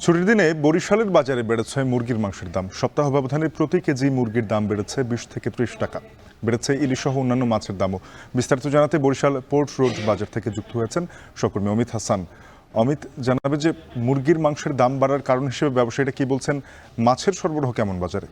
ছুটির দিনে বরিশালের বাজারে বেড়েছে মুরগির মাংসের দাম। সপ্তাহ ব্যবধানে প্রতি কেজি মুরগির দাম বেড়েছে 20 থেকে 30 টাকা। বেড়েছে ইলিশ সহ অন্যান্য মাছের দামও। বিস্তারিত জানাতে বরিশাল পোর্ট রোড বাজার থেকে যুক্ত হয়েছেন সহকর্মী অমিত হাসান। অমিত, জানাবে যে মুরগির মাংসের দাম বাড়ার কারণ হিসেবে ব্যবসায়ীরা কি বলছেন, মাছের সরবরাহ কেমন বাজারে?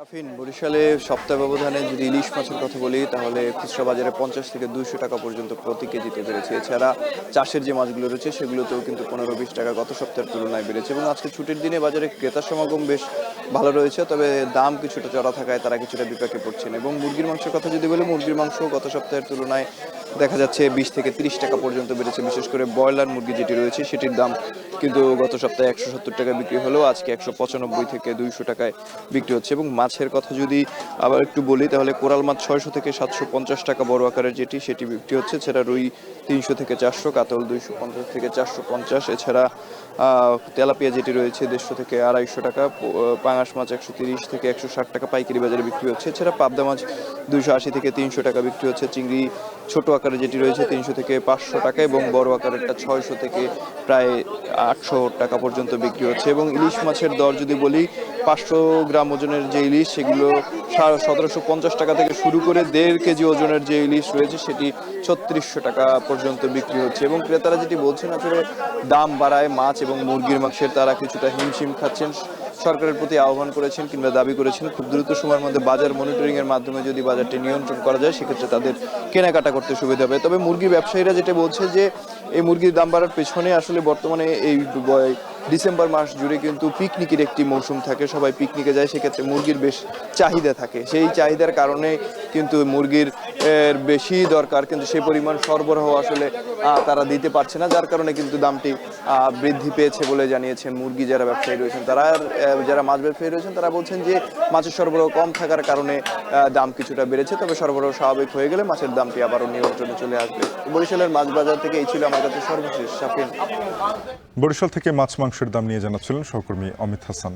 শাফিন, বরিশালে সপ্তাহ ব্যবধানে যদি ইলিশ মাছের কথা বলি তাহলে খুচরা বাজারে 50 থেকে 200 টাকা পর্যন্ত প্রতি কেজিতে বেড়েছে। এছাড়া চাষের যে মাছগুলো রয়েছে সেগুলোতেও কিন্তু 15-20 টাকা গত সপ্তাহের তুলনায় বেড়েছে এবং আজকে ছুটির দিনে বাজারে ক্রেতার সমাগম বেশ ভালো রয়েছে, তবে দাম কিছুটা চড়া থাকায় তারা কিছুটা বিপাকে পড়ছেন। এবং মুরগির মাংসের কথা যদি বলি, মুরগির মাংস গত সপ্তাহের তুলনায় দেখা যাচ্ছে 20 থেকে 30 টাকা পর্যন্ত বেড়েছে। বিশেষ করে ব্রয়লার মুরগি যেটি রয়েছে সেটির দাম কিন্তু গত সপ্তাহে 170 টাকা বিক্রি হলেও আজকে 195 থেকে 200 টাকায় বিক্রি হচ্ছে। এবং মাছের কথা যদি আবার একটু বলি তাহলে কোরাল মাছ 600 থেকে 750 টাকা বড় আকারের সেটি বিক্রি হচ্ছে। এছাড়া রুই 300 থেকে 400, কাতল 250 থেকে 450। এছাড়া তেলাপিয়া যেটি রয়েছে 150 থেকে 250 টাকা, পাঙাশ মাছ 130 থেকে 160 টাকা পাইকারি বাজারে বিক্রি হচ্ছে। এছাড়া পাবদা মাছ 280 থেকে 300 টাকা বিক্রি হচ্ছে। চিংড়ি ছোট আকারে যেটি রয়েছে 300 থেকে 500 টাকা এবং বড় আকারেরটা 600 থেকে প্রায় 800 টাকা পর্যন্ত বিক্রি হচ্ছে। এবং ইলিশ মাছের দর যদি বলি, 500 গ্রাম ওজনের যে ইলিশ সেগুলো 1750 টাকা থেকে শুরু করে 1.5 কেজি ওজনের যে ইলিশ রয়েছে সেটি 3600 টাকা পর্যন্ত বিক্রি হচ্ছে। এবং ক্রেতারা যেটি বলছেন, আসলে দাম বাড়ায় মাছ এবং মুরগির মাংসের তারা কিছুটা হিমশিম খাচ্ছেন। সরকারের প্রতি আহ্বান করেছেন কিংবা দাবি করেছেন খুব দ্রুত সময়ের মধ্যে বাজার মনিটরিং এর মাধ্যমে যদি বাজারটি নিয়ন্ত্রণ করা যায় সেক্ষেত্রে তাদের কেনাকাটা করতে সুবিধা হবে। তবে মুরগির ব্যবসায়ীরা যেটা বলছে যে এই মুরগির দাম বাড়ার পেছনে আসলে বর্তমানে এই ডিসেম্বর মাস জুড়ে কিন্তু পিকনিকের একটি মৌসুম থাকে, সবাই পিকনিকে যায়, সেক্ষেত্রে মুরগির বেশ চাহিদা থাকে। সেই চাহিদার কারণে কিন্তু মুরগির বেশি দরকার, কিন্তু সেই পরিমাণ সরবরাহ আসলে তারা দিতে পারছে না, যার কারণে কিন্তু দামটি বৃদ্ধি পেয়েছে বলে জানিয়েছেন মুরগি যারা ব্যবসায়ী রয়েছেন। তারা যারা মাছ ব্যবসায়ী রয়েছেন তারা বলছেন যে মাছের সরবরাহ কম থাকার কারণে দাম কিছুটা বেড়েছে, তবে সরবরাহ স্বাভাবিক হয়ে গেলে মাছের দামটি আবারও নিয়ন্ত্রণে চলে আসবে। বরিশালের মাছ বাজার থেকে এই ছিল আমার কাছে সর্বশেষ। শাফিন, বরিশাল থেকে মাছ মাংসের দাম নিয়ে জানাচ্ছিলেন সহকর্মী অমিত হাসান।